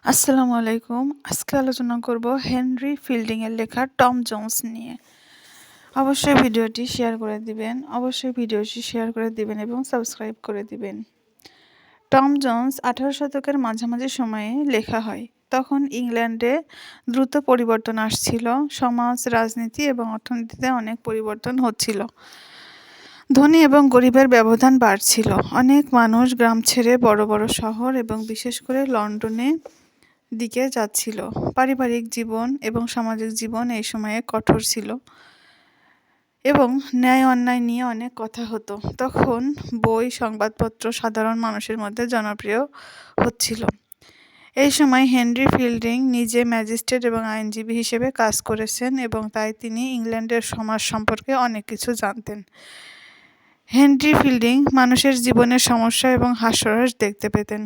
আসসালামু আলাইকুম। আজকে আলোচনা করব হেনরি ফিল্ডিং এর লেখা টম জোন্স নিয়ে। অবশ্যই ভিডিওটি শেয়ার করে দিবেন এবং সাবস্ক্রাইব করে দিবেন। টম জোন্স 18 শতকের মাঝামাঝি সময়ে লেখা হয়। তখন ইংল্যান্ডে দ্রুত পরিবর্তন আসছিল, সমাজ, রাজনীতি এবং অর্থনীতিতে অনেক পরিবর্তন হচ্ছিল। ধনী এবং গরিবের ব্যবধান বাড়ছিল। অনেক মানুষ গ্রাম ছেড়ে বড় বড় শহর এবং বিশেষ করে লন্ডনে দিকে যাচ্ছিল। পারিবারিক জীবন এবং সামাজিক জীবন এই সময়ে কঠোর ছিল এবং ন্যায় অন্যায় নিয়ে অনেক কথা হতো। তখন বই, সংবাদপত্র সাধারণ মানুষের মধ্যে জনপ্রিয় হচ্ছিল। এই সময় হেনরি ফিল্ডিং নিজে ম্যাজিস্ট্রেট এবং আইনজীবী হিসেবে কাজ করেছেন এবং তাই তিনি ইংল্যান্ডের সমাজ সম্পর্কে অনেক কিছু জানতেন। হেনরি ফিল্ডিং মানুষের জীবনের সমস্যা এবং হাস্যরস দেখতে পেতেন।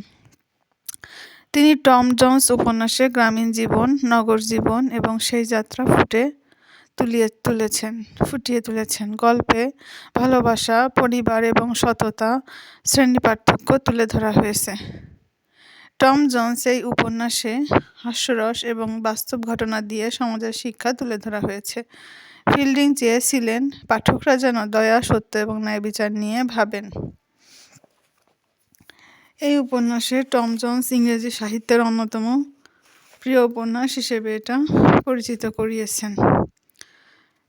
তিনি টম জোন্স উপন্যাসে গ্রামীণ জীবন, নগর জীবন এবং সেই যাত্রা ফুটিয়ে তুলেছেন। গল্পে ভালোবাসা, পরিবার এবং সততা, শ্রেণী পার্থক্য তুলে ধরা হয়েছে। টম জোন্স এই উপন্যাসে হাস্যরস এবং বাস্তব ঘটনা দিয়ে সমাজের শিক্ষা তুলে ধরা হয়েছে। ফিল্ডিং চেয়েছিলেন পাঠকরা যেন দয়া, সত্য এবং ন্যায় বিচার নিয়ে ভাবেন। এই উপন্যাসে টম জোন্স ইংরেজি সাহিত্যের অন্যতম প্রিয় উপন্যাস হিসেবে এটা পরিচিত করিয়েছেন।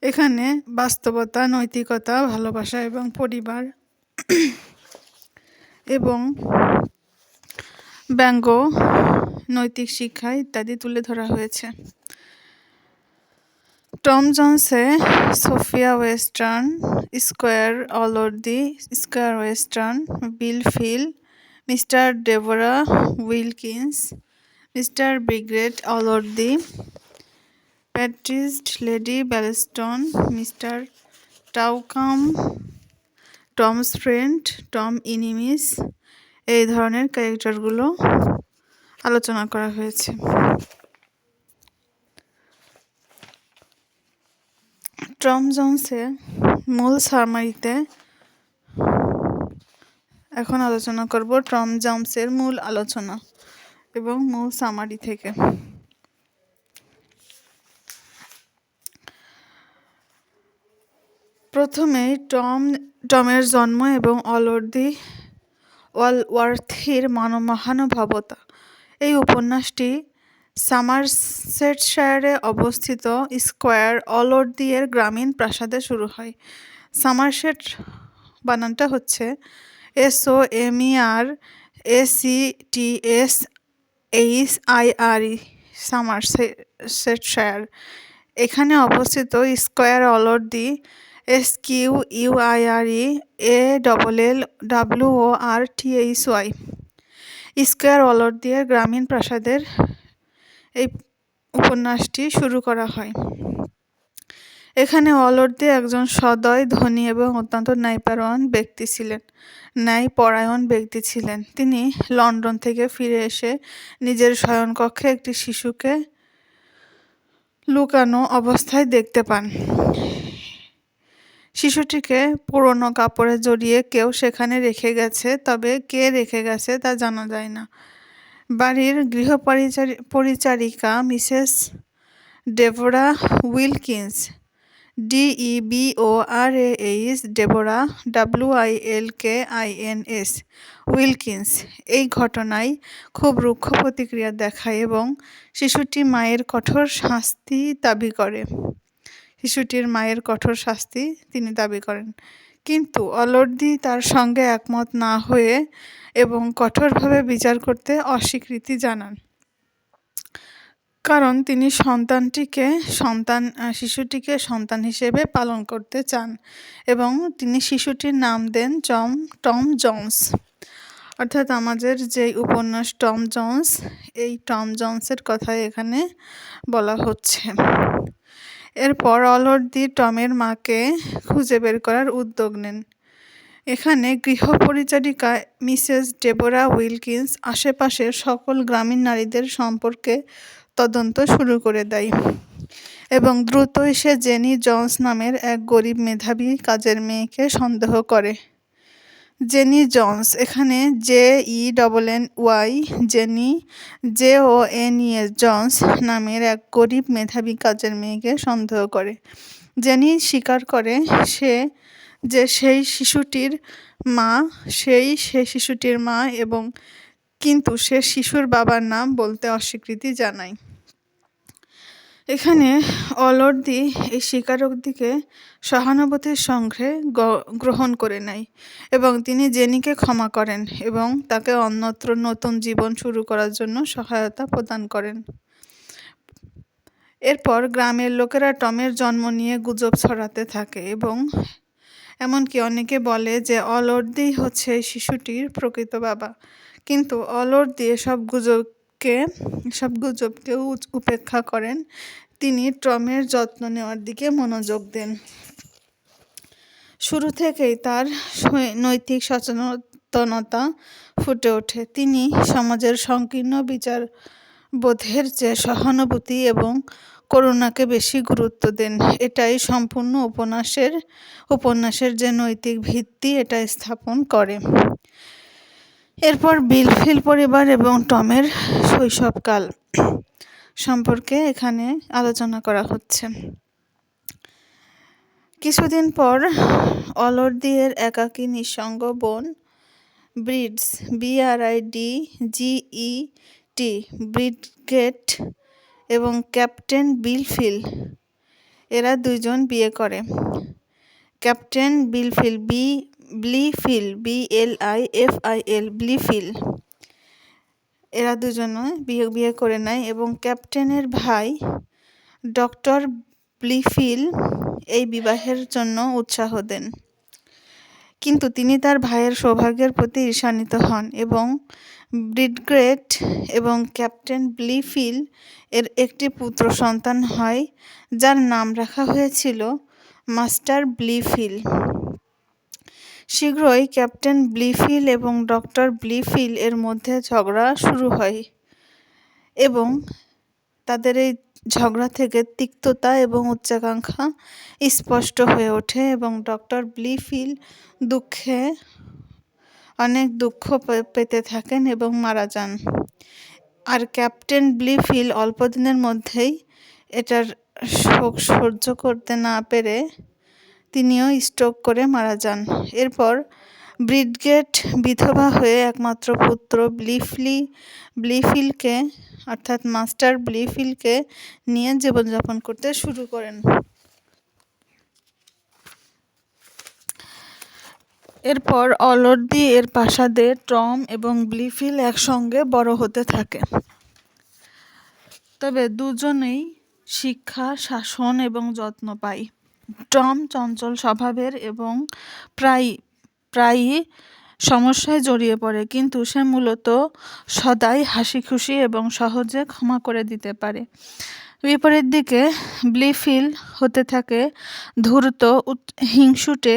এখানে বাস্তবতা, নৈতিকতা, ভালোবাসা এবং পরিবার এবং ব্যঙ্গ, নৈতিক শিক্ষা ইত্যাদি তুলে ধরা হয়েছে। টম জোন্সে Sophia Western, squire Allworthy, squire Western, Blifil, mister Deborah Wilkins, mister Bridget Allworthy, Partridge lady Bellaston, mister Thwackum, Tom's friend, Tom enemies, এই ধরনের ক্যারেক্টারগুলো আলোচনা করা হয়েছে। টম জোন্সের মূল সামারিতে এখন আলোচনা করব টম জোন্সের মূল আলোচনা এবং মূল সামারি থেকে। প্রথমেই টমের জন্ম এবং অলর্দি ওয়ালওয়ার্থের মহানুভবতা। এই উপন্যাসটি সমারসেটশায়ারে অবস্থিত স্কোয়ার অলর্দি এর গ্রামীণ প্রাসাদে শুরু হয়। সমারসেট বানানটা হচ্ছে SOMERSETSHIRE, সমারসেটশায়ার। এখানে অবস্থিত স্কোয়ার অলর্দি SQUIREALLWORTHY স্কোয়ার অলর্দি এর গ্রামীণ প্রাসাদের এই উপন্যাসটি শুরু করা হয়। এখানে অলর্দি একজন সদয়, ধনী এবং অত্যন্ত ন্যায়পরায়ণ ব্যক্তি ছিলেন। তিনি লন্ডন থেকে ফিরে এসে নিজের শয়নকক্ষে একটি শিশুকে লুকানো অবস্থায় দেখতে পান। শিশুটিকে পুরনো কাপড়ে জড়িয়ে কেউ সেখানে রেখে গেছে, তবে কে রেখে গেছে তা জানা যায় না। বাড়ির গৃহপরিচারিকা Mrs Deborah Wilkins, DEBORAH, Deborah WILKINS, Wilkins এই ঘটনায় খুব রুক্ষ প্রতিক্রিয়া দেখায় এবং শিশুটির মায়ের কঠোর শাস্তি তিনি দাবি করেন। কিন্তু অলর্দি তার সঙ্গে একমত না হয়ে এবং কঠোরভাবে বিচার করতে অস্বীকৃতি জানান, কারণ তিনি শিশুটিকে সন্তান হিসেবে পালন করতে চান এবং তিনি শিশুটির নাম দেন টম জোন্স। অর্থাৎ আমাদের যে উপন্যাস টম জোন্স, এই টম জোন্সের কথাই এখানে বলা হচ্ছে। এরপর অলর্দি টমের মাকে খুঁজে বের করার উদ্যোগ নেন। এখানে গৃহপরিচারিকা মিসেস ডেবোরা উইলকিন্স আশেপাশের সকল গ্রামীণ নারীদের সম্পর্কে তদন্ত শুরু করে দেয় এবং দ্রুতই সে জেনি জোন্স নামের এক গরিব মেধাবী কাজের মেয়েকে সন্দেহ করে। জেনি জন্স, এখানে JENNY, জেনি JONES, জন্স নামের এক গরিব মেধাবী কাজের মেয়েকে সন্দেহ করে। জেনি স্বীকার করে যে সেই শিশুটির মা এবং কিন্তু সে শিশুর বাবার নাম বলতে অস্বীকৃতি জানায়। এখানে অলর্দি এই স্বীকারোক্তিকে সহানুভূতির সঙ্গে গ্রহণ করে নেয় এবং তিনি জেনিকে ক্ষমা করেন এবং তাকে অন্যত্র নতুন জীবন শুরু করার জন্য সহায়তা প্রদান করেন। এরপর গ্রামের লোকেরা টমের জন্ম নিয়ে গুজব ছড়াতে থাকে এবং এমনকি অনেকে বলে যে অলর্দি হচ্ছে এই শিশুটির প্রকৃত বাবা। কিন্তু অলর্দি এসব গুজবকে উপেক্ষা করেন। তিনি টমের যত্ন নেওয়ার দিকে মনোযোগ দেন। শুরু থেকেই তার নৈতিক সচেতনতা ফুটে ওঠে। তিনি সমাজের সংকীর্ণ বিচারবোধের চেয়ে সহানুভূতি এবং করুণাকে বেশি গুরুত্ব দেন। এটাই সম্পূর্ণ উপন্যাসের যে নৈতিক ভিত্তি এটা স্থাপন করে। এরপর বিলফিল পরিবার এবং টমের শৈশবকাল সম্পর্কে এখানে আলোচনা করা হচ্ছে। কিছুদিন পর অলর্দি এর একাকী নিঃসঙ্গ বোন BRIDGET ব্রিডগেট এবং ক্যাপ্টেন বিলফিল এরা দুইজন বিয়ে করে। ক্যাপ্টেন ব্লিফিল ব্লিফিল এরা দুজনে বিয়ে করে নেয় এবং ক্যাপ্টেনের ভাই ডক্টর ব্লিফিল এই বিবাহের জন্য উৎসাহ দেন। কিন্তু তিনি তার ভাইয়ের সৌভাগ্যের প্রতি ঈর্ষান্বিত হন এবং ব্রিডগেট এবং ক্যাপ্টেন ব্লিফিল এর একটি পুত্র সন্তান হয় যার নাম রাখা হয়েছিল মাস্টার ব্লিফিল। শীঘ্রই ক্যাপ্টেন ব্লিফিল এবং ডক্টর ব্লিফিল এর মধ্যে ঝগড়া শুরু হয় এবং তাদের এই ঝগড়া থেকে তিক্ততা এবং উচ্চাকাঙ্ক্ষা স্পষ্ট হয়ে ওঠে এবং ডক্টর ব্লিফিল অনেক দুঃখ পেতে থাকেন এবং মারা যান। আর ক্যাপ্টেন ব্লিফিল অল্প দিনের মধ্যেই এটার শোক সহ্য করতে না পেরে তিনিও স্ট্রোক করে মারা যান। এরপর ব্রিডগেট বিধবা হয়ে একমাত্র পুত্র ব্লিফিলকে অর্থাৎ মাস্টার ব্লিফিলকে নিয়ে জীবনযাপন করতে শুরু করেন। এরপর অলর্দি এর প্রাসাদে টম এবং ব্লিফিল একসঙ্গে বড় হতে থাকে। তবে দুজনেই শিক্ষা, শাসন এবং যত্ন পায়। টম চঞ্চল স্বভাবের এবং প্রায়ই সমস্যায় জড়িয়ে পড়ে, কিন্তু সে মূলত সদাই হাসিখুশি এবং সহজে ক্ষমা করে দিতে পারে। বিপরীত দিকে ব্লিফিল হতে থাকে ধূর্ত, হিংসুটে,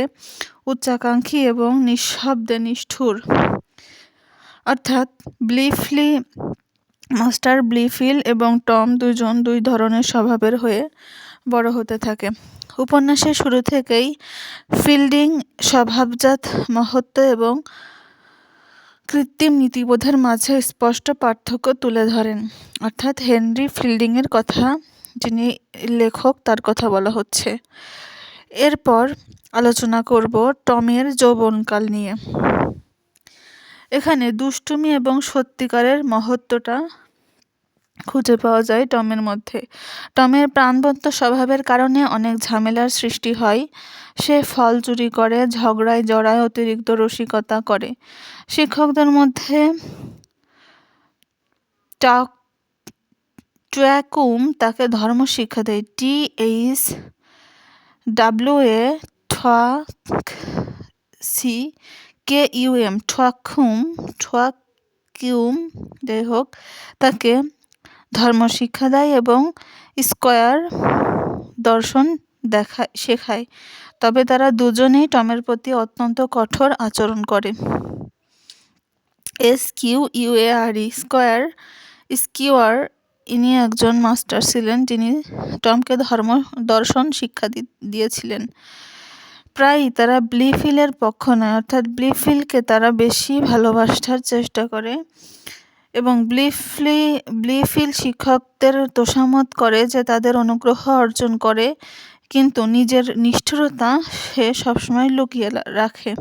উচ্চাকাঙ্ক্ষী এবং নিঃশব্দে নিষ্ঠুর। অর্থাৎ মাস্টার ব্লিফিল এবং টম দুজন দুই ধরনের স্বভাবের হয়ে বড় হতে থাকে। উপন্যাসের শুরু থেকেই ফিল্ডিং স্বভাবজাত মহত্ব এবং কৃত্রিম নীতিবোধের মাঝে স্পষ্ট পার্থক্য তুলে ধরেন। অর্থাৎ হেনরি ফিল্ডিংয়ের কথা, যিনি লেখক, তার কথা বলা হচ্ছে। এরপর আলোচনা করব টমের যৌবনকাল নিয়ে। এখানে দুষ্টুমি এবং সত্যিকারের মহত্বটা খুঁজে পাওয়া যায় টমের মধ্যে। টমের প্রাণবন্ত স্বভাবের কারণে অনেক ঝামেলার সৃষ্টি হয়। সে ফল চুরি করে, ঝগড়ায় জড়ায়, অতিরিক্ত রসিকতা করে। শিক্ষকদের মধ্যে ট্ওয়াকুম তাকে ধর্ম শিক্ষা দেয়। ট্ওয়াকুম যাই হোক তাকে ধর্ম শিক্ষা দেয় এবং স্কয়ার দর্শন শেখায়। তবে তারা দুজনেই টমের প্রতি অত্যন্ত কঠোর আচরণ করে। স্কিওয়ার ইনি একজন মাস্টার ছিলেন যিনি টমকে দর্শন শিক্ষা দিয়েছিলেন। প্রায়ই তারা ব্লিফিলের পক্ষ নেয়, অর্থাৎ ব্লিফিলকে তারা বেশি ভালোবাসার চেষ্টা করে এবং ব্লিফিল শিক্ষকদের তোষামোদ করে যে তাদের অনুগ্রহ অর্জন করে, কিন্তু নিজের নিষ্ঠুরতা সে সবসময় লুকিয়ে রাখে।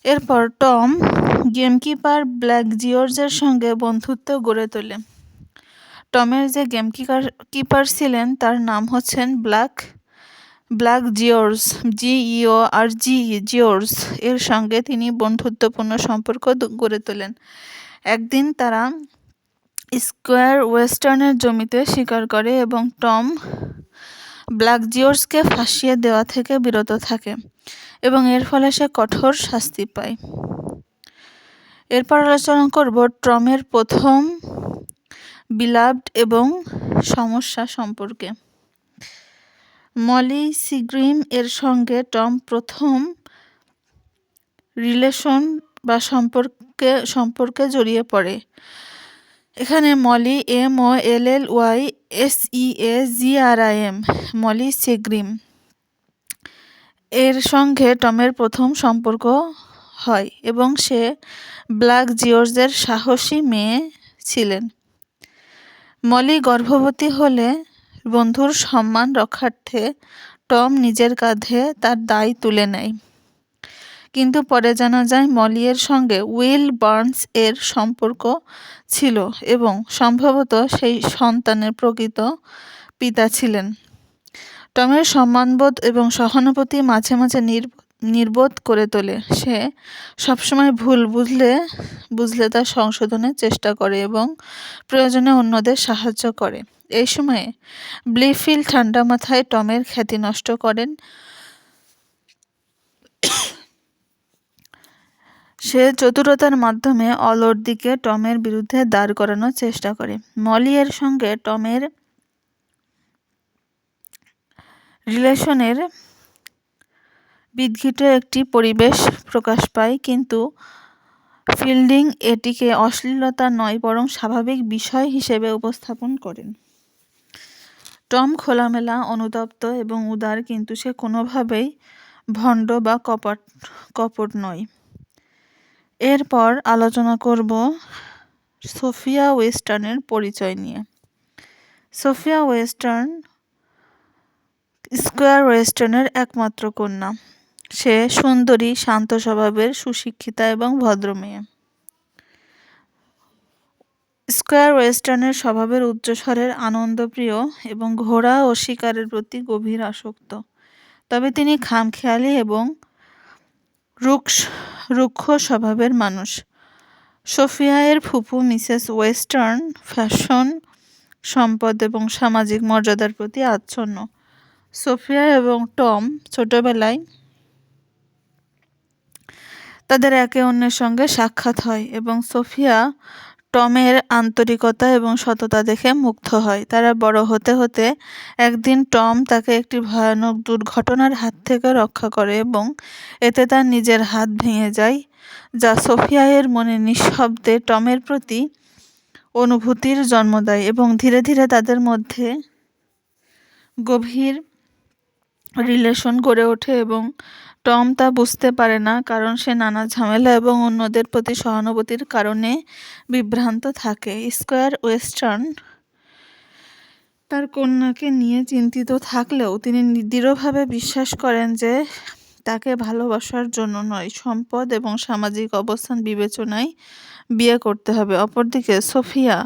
এরপর টম গেমকিপার ব্ল্যাক জিওর্জের সঙ্গে বন্ধুত্ব গড়ে তোলে। টমের যে গেমকিপার ছিলেন তার নাম হচ্ছেন ব্ল্যাক জিওর্জ, জিওর্জ। এর সঙ্গে তিনি বন্ধুত্বপূর্ণ সম্পর্ক গড়ে তোলেন। একদিন তারা স্কোয়ার ওয়েস্টার্নের জমিতে শিকার করে এবং টম ব্ল্যাক জিওর্জকে ফাঁসিয়ে দেওয়া থেকে বিরত থাকে এবং এর ফলে সে কঠোর শাস্তি পায়। এরপর আলোচনা করব টমের প্রথম বিলাভড এবং সমস্যা সম্পর্কে। মলি সিগ্রিম এর সঙ্গে টম প্রথম রিলেশন বা সম্পর্কে জড়িয়ে পড়ে। এখানে মলি MOLLYSEAGRIM, মলি সিগ্রিম এর সঙ্গে টমের প্রথম সম্পর্ক হয় এবং সে ব্ল্যাক জিওর্জের সাহসী মেয়ে ছিলেন। মলি গর্ভবতী হলে বন্ধুর সম্মান রক্ষার্থে টম নিজের কাঁধে তার দায় তুলে নেয়, কিন্তু পরে জানা যায় মলি এর সঙ্গে উইল বার্নস এর সম্পর্ক ছিল এবং সম্ভবত সেই সন্তানের প্রকৃত পিতা ছিলেন। টমের সম্মানবোধ এবং সহানুভূতি মাঝে মাঝে নির্বোধ করে তোলে। সে সবসময় ভুল বুঝলে তা সংশোধনের চেষ্টা করে এবং প্রয়োজনে অন্যদের সাহায্য করে। এই সময়ে ব্লিফিল ঠান্ডা মাথায় টমের খ্যাতি নষ্ট করেন। সে চতুরতার মাধ্যমে অলর্দিকে টমের বিরুদ্ধে দাঁড় করানোর চেষ্টা করে। মলি এর সঙ্গে টমের রিলেশনের বিদঘিত একটি পরিবেশ প্রকাশ পায়, কিন্তু ফিল্ডিং এটিকে অশ্লীলতা নয় বরং স্বাভাবিক বিষয় হিসেবে উপস্থাপন করেন। টম খোলামেলা, অনুতপ্ত এবং উদার, কিন্তু সে কোনোভাবেই ভণ্ড বা কপট নয়। এরপর আলোচনা করব সোফিয়া ওয়েস্টার্নের পরিচয় নিয়ে। সোফিয়া ওয়েস্টার্ন স্কোয়ার ওয়েস্টার্নের একমাত্র কন্যা। সে সুন্দরী, শান্ত স্বভাবের, সুশিক্ষিতা এবং ভদ্র মেয়ে। স্কোয়ার ওয়েস্টার্নের স্বভাবের উচ্চস্বরের, আনন্দপ্রিয় এবং ঘোড়া ও শিকারের প্রতি গভীর আসক্ত। তবে তিনি খামখেয়ালি এবং রুক্ষ স্বভাবের মানুষ। সোফিয়া এর ফুপু মিসেস ওয়েস্টার্ন ফ্যাশন, সম্পদ এবং সামাজিক মর্যাদার প্রতি আচ্ছন্ন। সোফিয়া এবং টম ছোটবেলায় তাদের একে অন্যের সঙ্গে সাক্ষাৎ হয় এবং সোফিয়া টমের আন্তরিকতা এবং সততা দেখে মুগ্ধ হয়। তারা বড় হতে হতে একদিন টম তাকে একটি ভয়ানক দুর্ঘটনার হাত থেকে রক্ষা করে এবং এতে তার নিজের হাত ভেঙে যায়, যা সোফিয়া এর মনে নিঃশব্দে টমের প্রতি অনুভূতির জন্ম দেয় এবং ধীরে ধীরে তাদের মধ্যে গভীর রিলেশন গড়ে ওঠে এবং টম তা বুঝতে পারে না, কারণ সে নানা ঝামেলা এবং অন্যদের প্রতি সহানুভূতির কারণে বিভ্রান্ত থাকে। স্কোয়ার ওয়েস্টার্ন তার কন্যাকে নিয়ে চিন্তিত থাকলেও তিনি দৃঢ়ভাবে বিশ্বাস করেন যে তাকে ভালোবাসার জন্য নয়, সম্পদ এবং সামাজিক অবস্থান বিবেচনায় বিয়ে করতে হবে। অপরদিকে সোফিয়া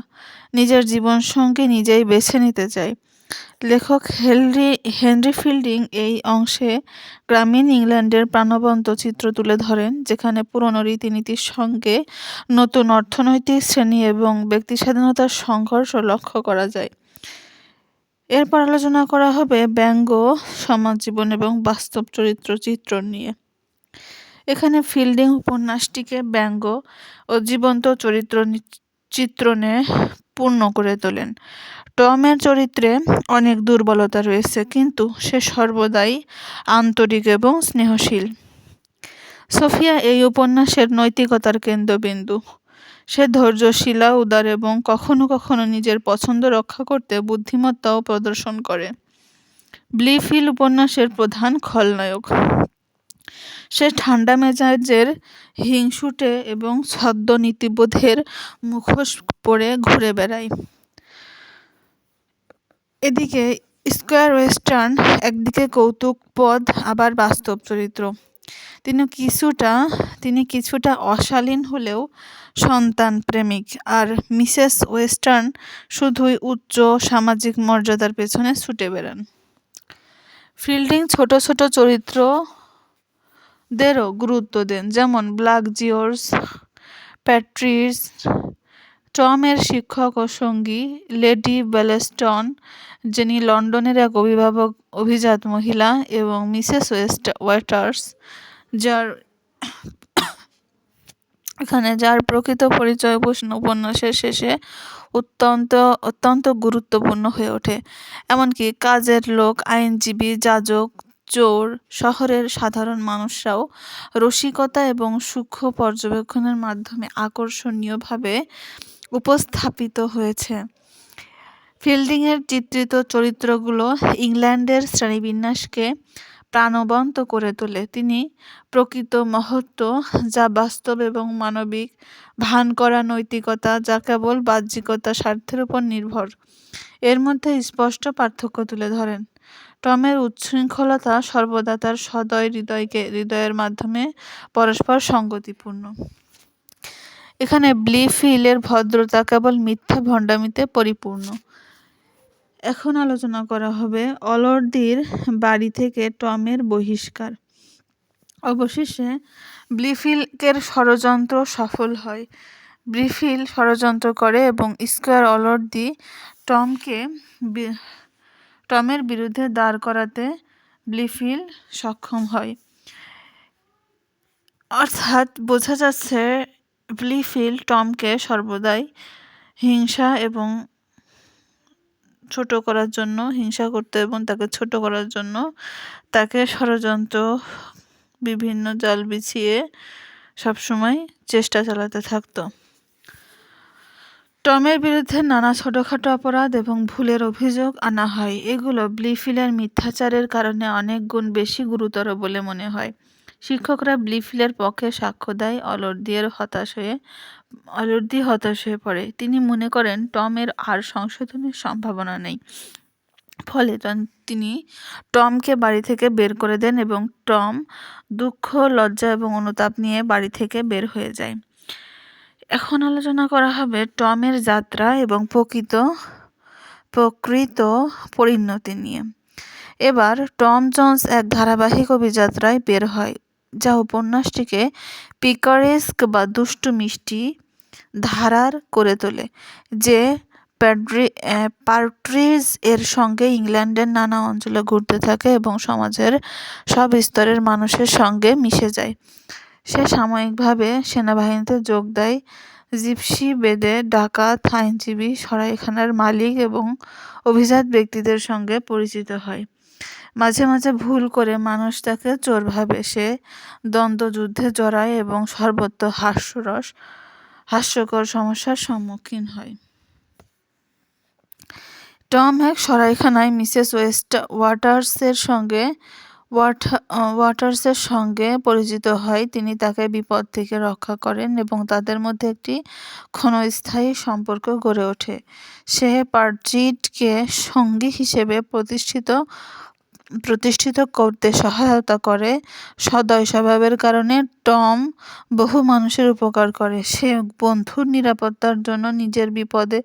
নিজের জীবনসঙ্গী নিজেই বেছে নিতে চায়। লেখক হেনরি ফিল্ডিং এই অংশে গ্রামীণ ইংল্যান্ডের প্রাণবন্ত চিত্র তুলে ধরেন, যেখানে পুরনো রীতিনীতির সঙ্গে নতুন অর্থনৈতিক শ্রেণী এবং ব্যক্তিস্বাধীনতার সংঘর্ষ লক্ষ্য করা যায়। এরপর আলোচনা করা হবে ব্যঙ্গ, সমাজ জীবন এবং বাস্তব চরিত্র চিত্রণ নিয়ে। এখানে ফিল্ডিং উপন্যাসটিকে ব্যঙ্গ ও জীবন্ত চরিত্র চিত্রণে পূর্ণ করে তোলেন। টমের চরিত্রে অনেক দুর্বলতা রয়েছে, কিন্তু সে সর্বদাই আন্তরিক এবং স্নেহশীল। সোফিয়া এই উপন্যাসের নৈতিকতার কেন্দ্রবিন্দু। সে ধৈর্যশীলা, উদার এবং কখনো কখনো নিজের পছন্দ রক্ষা করতে বুদ্ধিমত্তাও প্রদর্শন করে। ব্লিফিল উপন্যাসের প্রধান খলনায়ক। সে ঠান্ডা মেজাজের, হিংসুটে এবং ছদ্ম নীতিবোধের মুখোশ পরে ঘুরে বেড়ায়। এদিকে স্কয়ার ওয়েস্টার্ন একদিকে কৌতুকপদ আবার বাস্তব চরিত্র। তিনি কিছুটা অশালীন হলেও সন্তান প্রেমিক, আর মিসেস ওয়েস্টার্ন শুধুই উচ্চ সামাজিক মর্যাদার পেছনে ছুটে বেড়ান। ফিল্ডিং ছোট ছোট চরিত্রদেরও গুরুত্ব দেন, যেমন ব্ল্যাক জিওর্জ, প্যাট্রিস, টমের শিক্ষক ও সঙ্গী লেডি বেলেস্টন, যিনি লন্ডনের এক অভিজাত মহিলা, এবং মিসেস ওয়াটার্স, যার প্রকৃত পরিচয় উপন্যাসের শেষে অত্যন্ত গুরুত্বপূর্ণ হয়ে ওঠে। এমনকি কাজের লোক, আইনজীবী, যাজক, চোর, শহরের সাধারণ মানুষরাও রসিকতা এবং সূক্ষ্ম পর্যবেক্ষণের মাধ্যমে আকর্ষণীয়ভাবে উপস্থাপিত হয়েছে। ফিল্ডিংয়ের চিত্রিত চরিত্রগুলো ইংল্যান্ডের শ্রেণীবিন্যাসকে প্রাণবন্ত করে তোলে। তিনি প্রকৃত মহত্ব, যা বাস্তব এবং মানবিক, ভান করা নৈতিকতা, যা কেবল বাহ্যিকতা, স্বার্থের উপর নির্ভর, এর মধ্যে স্পষ্ট পার্থক্য তুলে ধরেন। টমের উচ্ছৃঙ্খলতা সর্বদা তার সদয় হৃদয়ের মাধ্যমে পরস্পর সঙ্গতিপূর্ণ। এখানে ব্লিফিলের ভদ্রতা কেবল মিথ্যা ভণ্ডামিতে পরিপূর্ণ। এখন আলোচনা করা হবে অলর্দির বাড়ি থেকে টমের বহিষ্কার। অবশেষে ব্লিফিলের ষড়যন্ত্র সফল হয়। ব্লিফিল ষড়যন্ত্র করে এবং স্কয়ার অলর্দি টমের বিরুদ্ধে দাঁড় করাতে ব্লিফিল সক্ষম হয়। অর্থাৎ বোঝা যাচ্ছে ব্লিফিল টমকে সর্বদাই হিংসা করত এবং তাকে ছোট করার জন্য তাকে ষড়যন্ত্র, বিভিন্ন জাল বিছিয়ে সবসময় চেষ্টা চালাতে থাকত। টমের বিরুদ্ধে নানা ছোটখাটো অপরাধ এবং ভুলের অভিযোগ আনা হয়। এগুলো ব্লিফিলের মিথ্যাচারের কারণে অনেক গুণ বেশি গুরুতর বলে মনে হয়। শিক্ষকরা ব্লিফিলের পক্ষে সাক্ষ্য দেয়। অলর্দি হতাশ হয়ে পড়ে। তিনি মনে করেন টমের আর সংশোধনের সম্ভাবনা নেই। ফলে তিনি টমকে বাড়ি থেকে বের করে দেন এবং টম দুঃখ, লজ্জা এবং অনুতাপ নিয়ে বাড়ি থেকে বের হয়ে যায়। এখন আলোচনা করা হবে টমের যাত্রা এবং প্রকৃত পরিণতি নিয়ে। এবার টম জোন্স এক ধারাবাহিক অভিযাত্রায় বের হয়, যা উপন্যাসটিকে পিকারেস্ক বা দুষ্টু মিষ্টি ধারার করে তোলে, যে পার্ট্রিজ এর সঙ্গে ইংল্যান্ডের নানা অঞ্চলে ঘুরতে থাকে এবং সমাজের সব স্তরের মানুষের সঙ্গে মিশে যায়। সে সাময়িকভাবে সেনাবাহিনীতে যোগ দেয়, জিপসি বেদে, ডাকাত, আইনজীবী, সরাইখানার মালিক এবং অভিজাত ব্যক্তিদের সঙ্গে পরিচিত হয়। মাঝে মাঝে ভুল করে মানুষ তাকে চোর ভাবে। সে দ্বন্দ্বযুদ্ধে জড়ায় এবং সর্বত্র হাস্যকর সমস্যার সম্মুখীন হয়। টম এক সরাইখানায় মিসেস ওয়াটার্সের সঙ্গে পরিচিত হয়। তিনি তাকে বিপদ থেকে রক্ষা করেন এবং তাদের মধ্যে একটি ক্ষণস্থায়ী সম্পর্ক গড়ে ওঠে। সে পার্ট্রিজকে সঙ্গী হিসেবে প্রতিষ্ঠিত করতে সহায়তা করে। সদয় স্বভাবের কারণে টম বহু মানুষের উপকার করে। সে বন্ধুর নিরাপত্তার জন্য নিজের বিপদে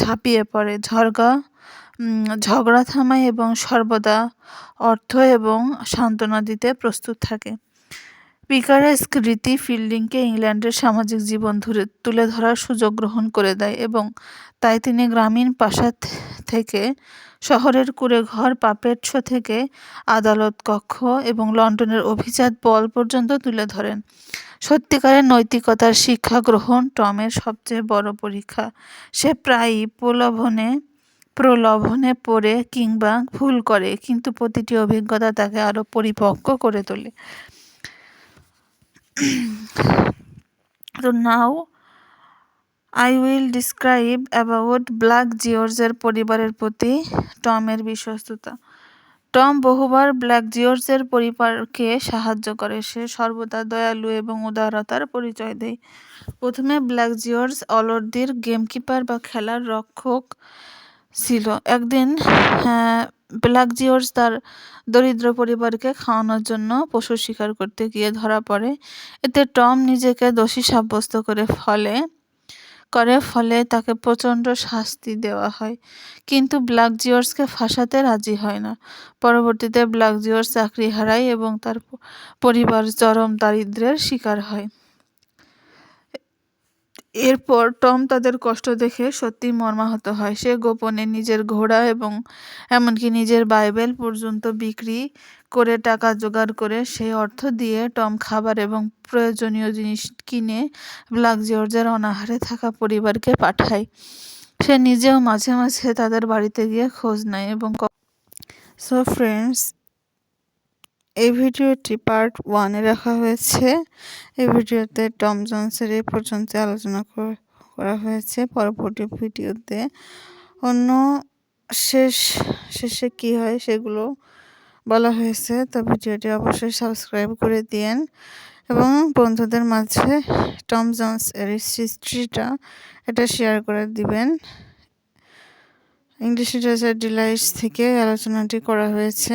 ঝাঁপিয়ে পড়ে, ঝগড়া থামায় এবং সর্বদা অর্থ এবং সান্ত্বনা দিতে প্রস্তুত থাকে। পিকারেস্ক রীতি ফিল্ডিংকে ইংল্যান্ডের সামাজিক জীবন তুলে ধরার সুযোগ গ্রহণ করে দেয় এবং তাই তিনি গ্রামীণ প্রাসাদ থেকে শহরের কুঁড়েঘর, পাপেট শো থেকে আদালত কক্ষ এবং লন্ডনের অভিজাত বল পর্যন্ত তুলে ধরেন। সত্যিকারের নৈতিকতার শিক্ষা গ্রহণ টমের সবচেয়ে বড় পরীক্ষা। সে প্রায়ই প্রলোভনে পড়ে কিংবা ভুল করে, কিন্তু প্রতিটি অভিজ্ঞতা তাকে আরো পরিপক্ক করে তোলে। তো now I will describe about Black জিওর্জের পরিবারের প্রতি টমের বিশ্বস্ততা। টম বহুবার ব্ল্যাক জিওর্জের পরিবারকে সাহায্য করে। সে সর্বদা দয়ালু এবং উদারতার পরিচয় দেয়। প্রথমে ব্ল্যাক জিওর্জ অলর্দির গেমকিপার বা খেলার রক্ষক ছিল। একদিন ব্ল্যাক জিওর্জ তার দরিদ্র পরিবারকে খাওয়ানোর জন্য পশু শিকার করতে গিয়ে ধরা পড়ে। এতে টম নিজেকে দোষী সাব্যস্ত ফলে তাকে প্রচণ্ড শাস্তি দেওয়া হয়, কিন্তু ব্ল্যাক জিওর্জকে ফাঁসাতে রাজি হয় না। পরবর্তীতে ব্ল্যাক জিওর্জ চাকরি হারায় এবং তার পরিবার চরম দারিদ্র্যের শিকার হয়। এরপর টম তাদের কষ্ট দেখে সত্যিই মর্মাহত হয়। সে গোপনে নিজের ঘোড়া এবং এমনকি নিজের বাইবেল পর্যন্ত বিক্রি করে টাকা জোগাড় করে সেই অর্থ দিয়ে টম খাবার এবং প্রয়োজনীয় জিনিস কিনে ব্ল্যাক জিওর্জের অনাহারে থাকা পরিবারকে পাঠায়। সে নিজেও মাঝে মাঝে তাদের বাড়িতে গিয়ে খোঁজ নেয় এবং সো ফ্রেন্ডস, এই ভিডিওটি পার্ট 1-এ রাখা হয়েছে। এই ভিডিওতে টম জন্সের এই পর্যন্ত আলোচনা করা হয়েছে। পরবর্তী ভিডিওতে অন্য শেষে কি হয় সেগুলো বলা হয়েছে। তো ভিডিওটি অবশ্যই সাবস্ক্রাইব করে দিয়েন এবং বন্ধুদের মাঝে টম জন্স এর হিস্ট্রিটা এটা শেয়ার করে দিবেন। ইংলিশ লিটারেচার ডিলাইটস থেকে আলোচনাটি করা হয়েছে।